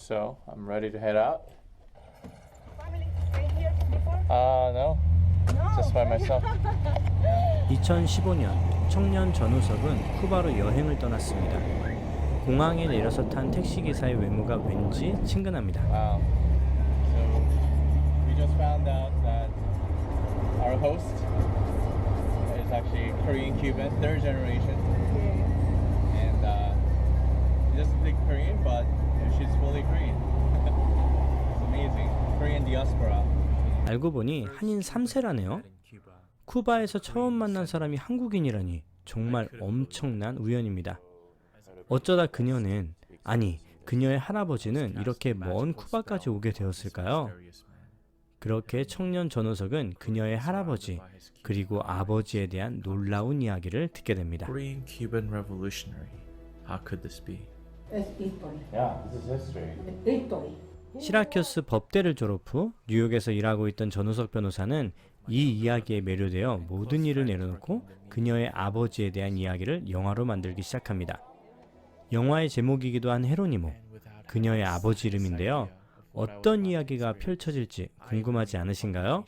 so I'm ready to head out. Family stay here before? No, No. just by myself. 2015년 청년 전우석은 쿠바로 여행을 떠났습니다. 공항에 내려서 탄 택시기사의 외모가 왠지 친근합니다. Wow. So we just found out that our host is actually Korean Cuban, third generation, and she doesn't speak Korean, but she's fully Korean. It's amazing. Korean diaspora. 알고 보니 한인 3세라네요. 쿠바에서 처음 만난 사람이 한국인이라니 정말 엄청난 우연입니다. 어쩌다 그녀는, 아니 그녀의 할아버지는 이렇게 먼 쿠바까지 오게 되었을까요? 그렇게 청년 전우석은 그녀의 할아버지 그리고 아버지에 대한 놀라운 이야기를 듣게 됩니다. Korean Cuban Revolutionary. How could this be? Es history. Yeah, this is history. History. 시라큐스 법대를 졸업 후 뉴욕에서 일하고 있던 전우석 변호사는 이 이야기에 매료되어 모든 일을 내려놓고 그녀의 아버지에 대한 이야기를 영화로 만들기 시작합니다. 영화의 제목이기도 한 헤로니모, 그녀의 아버지 이름인데요. 어떤 이야기가 펼쳐질지 궁금하지 않으신가요?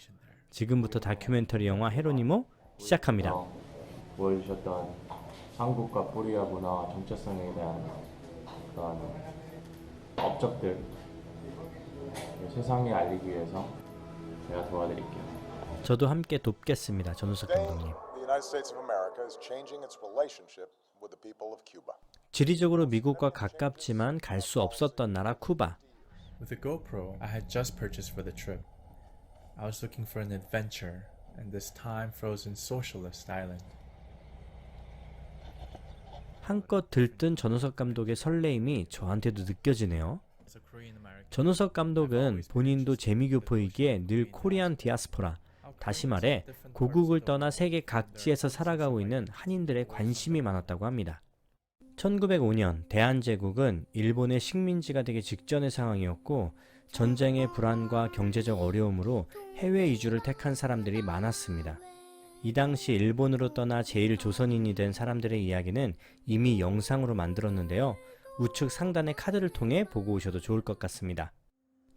지금부터 다큐멘터리 영화 헤로니모 시작합니다. 보여주셨던 한국과 코리아 문화 정체성에 대한 그런 업적들 세상에 알리기 위해서 제가 도와드릴게요. 저도 함께 돕겠습니다. 전우석 감독님. The United States of America is changing its relationship with the people of Cuba. 지리적으로 미국과 가깝지만 갈 수 없었던 나라 쿠바. With the GoPro I had just purchased for the trip, I was looking for an adventure in this time-frozen socialist island. 한껏 들뜬 전우석 감독의 설레임이 저한테도 느껴지네요. As a Korean-American, 전우석 감독은 본인도 재미교포이기에 늘 코리안 디아스포라, 다시 말해 고국을 떠나 세계 각지에서 살아가고 있는 한인들의 관심이 많았다고 합니다. 1905년 대한제국은 일본의 식민지가 되기 직전의 상황이었고 전쟁의 불안과 경제적 어려움으로 해외 이주를 택한 사람들이 많았습니다. 이 당시 일본으로 떠나 제1조선인이 된 사람들의 이야기는 이미 영상으로 만들었는데요. 우측 상단의 카드를 통해 보고 오셔도 좋을 것 같습니다.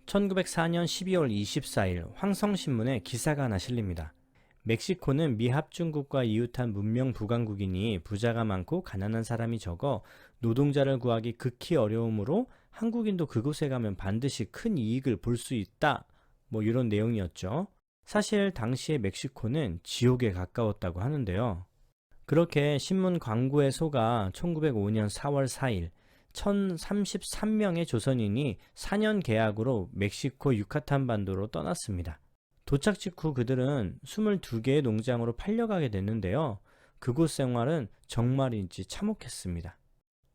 1904년 12월 24일 황성신문에 기사가 하나 실립니다. 멕시코는 미합중국과 이웃한 문명 부강국이니 부자가 많고 가난한 사람이 적어 노동자를 구하기 극히 어려우므로 한국인도 그곳에 가면 반드시 큰 이익을 볼 수 있다. 뭐 이런 내용이었죠. 사실 당시의 멕시코는 지옥에 가까웠다고 하는데요. 그렇게 신문 광고에 속아 1905년 4월 4일 1033명의 조선인이 4년 계약으로 멕시코 유카탄 반도로 떠났습니다. 도착 직후 그들은 22개의 농장으로 팔려가게 됐는데요. 그곳 생활은 정말인지 참혹했습니다.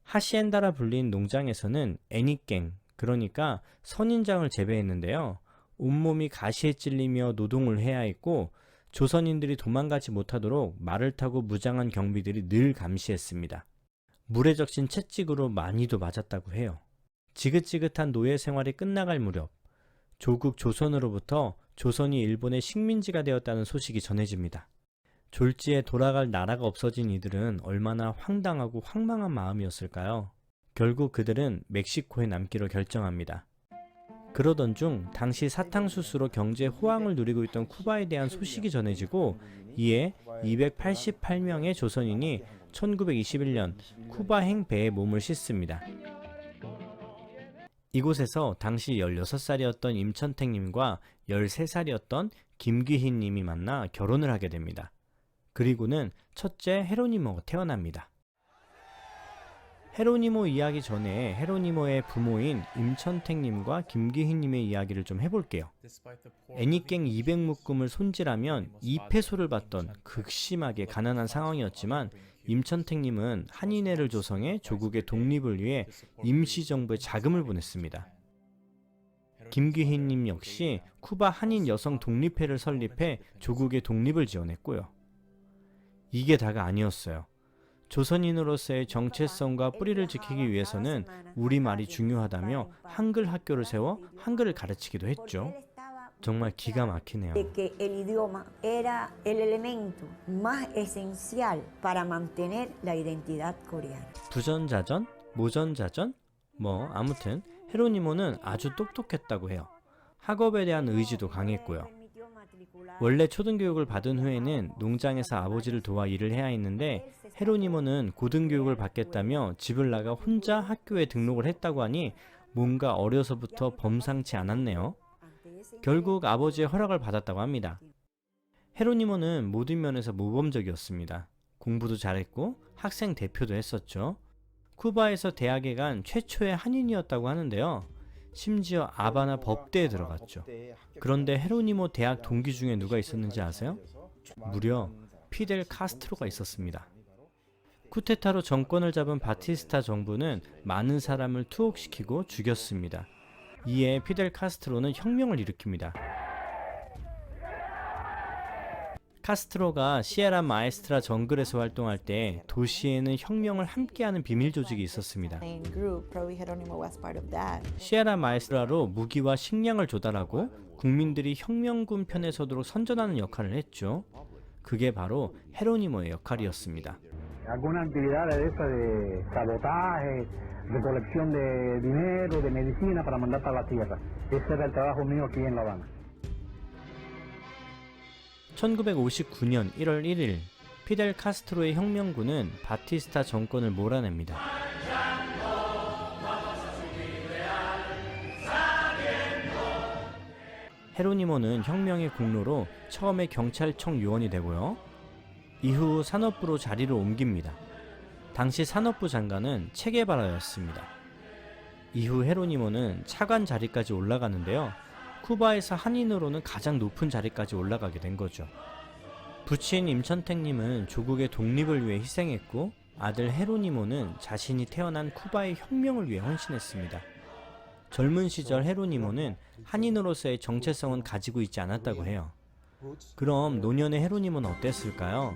하시엔다라 불린 농장에서는 애니깽, 그러니까 선인장을 재배했는데요. 온몸이 가시에 찔리며 노동을 해야 했고 조선인들이 도망가지 못하도록 말을 타고 무장한 경비들이 늘 감시했습니다. 물에 적신 채찍으로 많이도 맞았다고 해요. 지긋지긋한 노예 생활이 끝나갈 무렵 조국 조선으로부터 조선이 일본의 식민지가 되었다는 소식이 전해집니다. 졸지에 돌아갈 나라가 없어진 이들은 얼마나 황당하고 황망한 마음이었을까요? 결국 그들은 멕시코에 남기로 결정합니다. 그러던 중 당시 사탕수수로 경제 호황을 누리고 있던 쿠바에 대한 소식이 전해지고 이에 288명의 조선인이 1921년 쿠바행 배에 몸을 싣습니다. 이곳에서 당시 16살이었던 임천택님과 13살이었던 김귀희님이 만나 결혼을 하게 됩니다. 그리고는 첫째 헤로니모가 태어납니다. 헤로니모 이야기 전에 헤로니모의 부모인 임천택님과 김귀희님의 이야기를 좀 해볼게요. 애니깽 200묶음을 손질하면 2페소를 받던 극심하게 가난한 상황이었지만 임천택님은 한인회를 조성해 조국의 독립을 위해 임시정부에 자금을 보냈습니다. 김귀희님 역시 쿠바 한인 여성 독립회를 설립해 조국의 독립을 지원했고요. 이게 다가 아니었어요. 조선인으로서의 정체성과 뿌리를 지키기 위해서는 우리말이 중요하다며 한글 학교를 세워 한글을 가르치기도 했죠. 정말 기가 막히네요. que el idioma era el elemento más esencial para mantener la identidad coreana. 부전자전? 모전자전? 뭐 아무튼 헤로니모는 아주 똑똑했다고 해요. 학업에 대한 의지도 강했고요. 원래 초등교육을 받은 후에는 농장에서 아버지를 도와 일을 해야 했는데 헤로니모는 고등교육을 받겠다며 집을 나가 혼자 학교에 등록을 했다고 하니 뭔가 어려서부터 범상치 않았네요. 결국 아버지의 허락을 받았다고 합니다. 헤로니모는 모든 면에서 모범적이었습니다. 공부도 잘했고 학생 대표도 했었죠. 쿠바에서 대학에 간 최초의 한인이었다고 하는데요. 심지어 아바나 법대에 들어갔죠. 그런데 헤로니모 대학 동기 중에 누가 있었는지 아세요? 무려 피델 카스트로가 있었습니다. 쿠데타로 정권을 잡은 바티스타 정부는 많은 사람을 투옥시키고 죽였습니다. 이에 피델 카스트로는 혁명을 일으킵니다. 카스트로가 시에라 마에스트라 정글에서 활동할 때 도시에는 혁명을 함께하는 비밀 조직이 있었습니다. 시에라 마에스트라로 무기와 식량을 조달하고 국민들이 혁명군 편에 서도록 선전하는 역할을 했죠. 그게 바로 헤로니모의 역할이었습니다. Alguna actividad de esa de sabotaje, recolección de dinero, de medicina para mandar para la tierra. Ese era el trabajo mío aquí en La Habana. 1959년 1월 1일 피델 카스트로의 혁명군은 바티스타 정권을 몰아냅니다. 헤로니모는 혁명의 공로로 처음에 경찰청 요원이 되고요. 이후 산업부로 자리를 옮깁니다. 당시 산업부 장관은 체게바라였습니다. 이후 헤로니모는 차관 자리까지 올라가는데요. 쿠바에서 한인으로는 가장 높은 자리까지 올라가게 된 거죠. 부친 임천택님은 조국의 독립을 위해 희생했고 아들 헤로니모는 자신이 태어난 쿠바의 혁명을 위해 헌신했습니다. 젊은 시절 헤로니모는 한인으로서의 정체성은 가지고 있지 않았다고 해요. 그럼 노년의 헤로니모는 어땠을까요?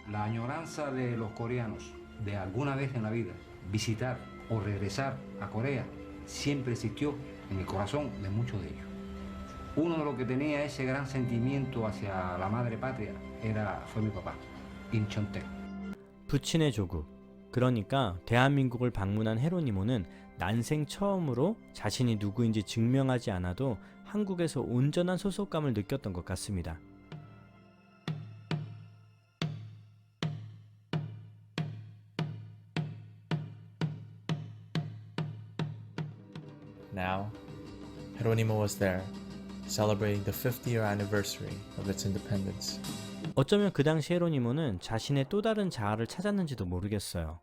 La añoranza de los coreanos de alguna vez en la vida visitar o regresar a Corea siempre existió en el corazón de muchos de ellos. Uno de los que tenía ese gran sentimiento hacia la madre patria fue mi papá, Im Chon-taek. 부친의 조국, 그러니까 대한민국을 방문한 헤로니모는 난생 처음으로 자신이 누구인지 증명하지 않아도 한국에서 온전한 소속감을 느꼈던 것 같습니다. Now, Jeronimo was there, celebrating the 50th-year anniversary of its independence. 어쩌면 그 당시 헤로니모는 자신의 또 다른 자아를 찾았는지도 모르겠어요.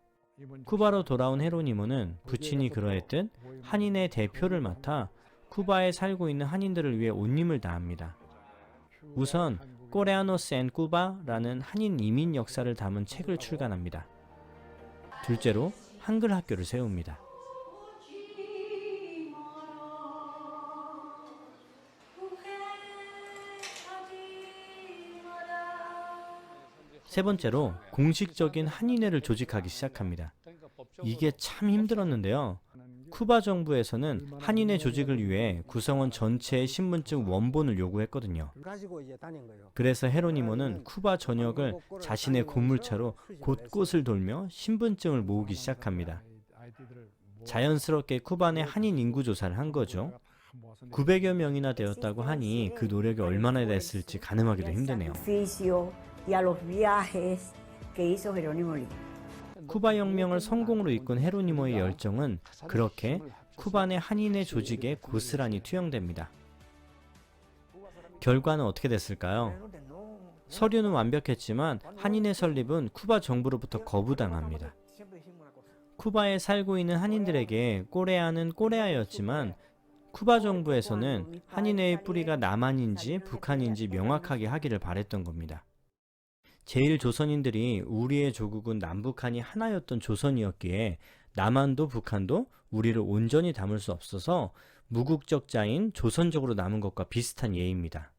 쿠바로 돌아온 헤로니모는 부친이 그러했듯 한인의 대표를 맡아 쿠바에 살고 있는 한인들을 위해 온 힘을 다합니다. 우선 코레아노스 앤 쿠바라는 한인 이민 역사를 담은 책을 출간합니다. 둘째로 한글 학교를 세웁니다. 세 번째로 공식적인 한인회를 조직하기 시작합니다. 이게 참 힘들었는데요. 쿠바 정부에서는 한인회 조직을 위해 구성원 전체의 신분증 원본을 요구했거든요. 그래서 헤로니모는 쿠바 전역을 자신의 고물차로 곳곳을 돌며 신분증을 모으기 시작합니다. 자연스럽게 쿠바 내 한인 인구 조사를 한 거죠. 900여 명이나 되었다고 하니 그 노력이 얼마나 됐을지 가늠하기도 힘드네요. 쿠바 혁명을 성공으로 이끈 헤로니모의 열정은 그렇게 쿠바 내 한인회 조직에 고스란히 투영됩니다. 결과는 어떻게 됐을까요? 서류는 완벽했지만 한인회 설립은 쿠바 정부로부터 거부당합니다. 쿠바에 살고 있는 한인들에게 꼬레아는 꼬레아였지만 쿠바 정부에서는 한인회의 뿌리가 남한인지 북한인지 명확하게 하기를 바랬던 겁니다. 제1조선인들이 우리의 조국은 남북한이 하나였던 조선이었기에 남한도 북한도 우리를 온전히 담을 수 없어서 무국적자인 조선족으로 남은 것과 비슷한 예입니다.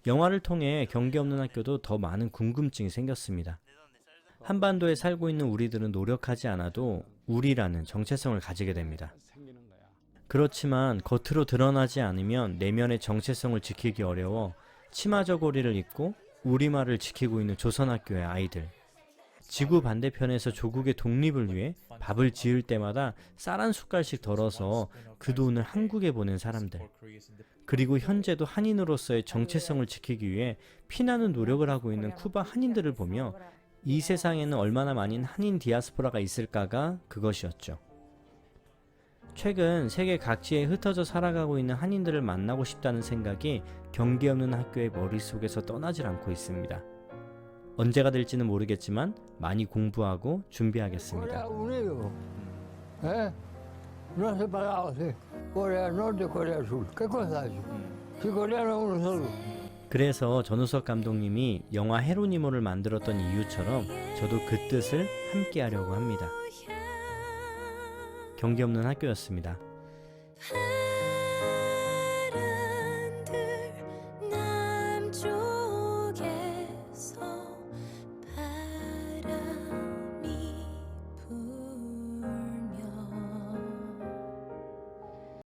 영화를 통해 경계 없는 학교도 더 많은 궁금증이 생겼습니다. 한반도에 살고 있는 우리들은 노력하지 않아도 우리라는 정체성을 가지게 됩니다. 그렇지만 겉으로 드러나지 않으면 내면의 정체성을 지키기 어려워 치마 저고리를 입고 우리말을 지키고 있는 조선학교의 아이들. 지구 반대편에서 조국의 독립을 위해 밥을 지을 때마다 쌀 한 숟갈씩 덜어서 그 돈을 한국에 보낸 사람들. 그리고 현재도 한인으로서의 정체성을 지키기 위해 피나는 노력을 하고 있는 쿠바 한인들을 보며 이 세상에는 얼마나 많은 한인 디아스포라가 있을까가 그것이었죠. 최근 세계 각지에 흩어져 살아가고 있는 한인들을 만나고 싶다는 생각이 경계 없는 학교의 머릿속에서 떠나질 않고 있습니다. 언제가 될지는 모르겠지만 많이 공부하고 준비하겠습니다. 그래서 전우석 감독님이 영화 헤로니모를 만들었던 이유처럼 저도 그 뜻을 함께 하려고 합니다. 경계 없는 학교였습니다.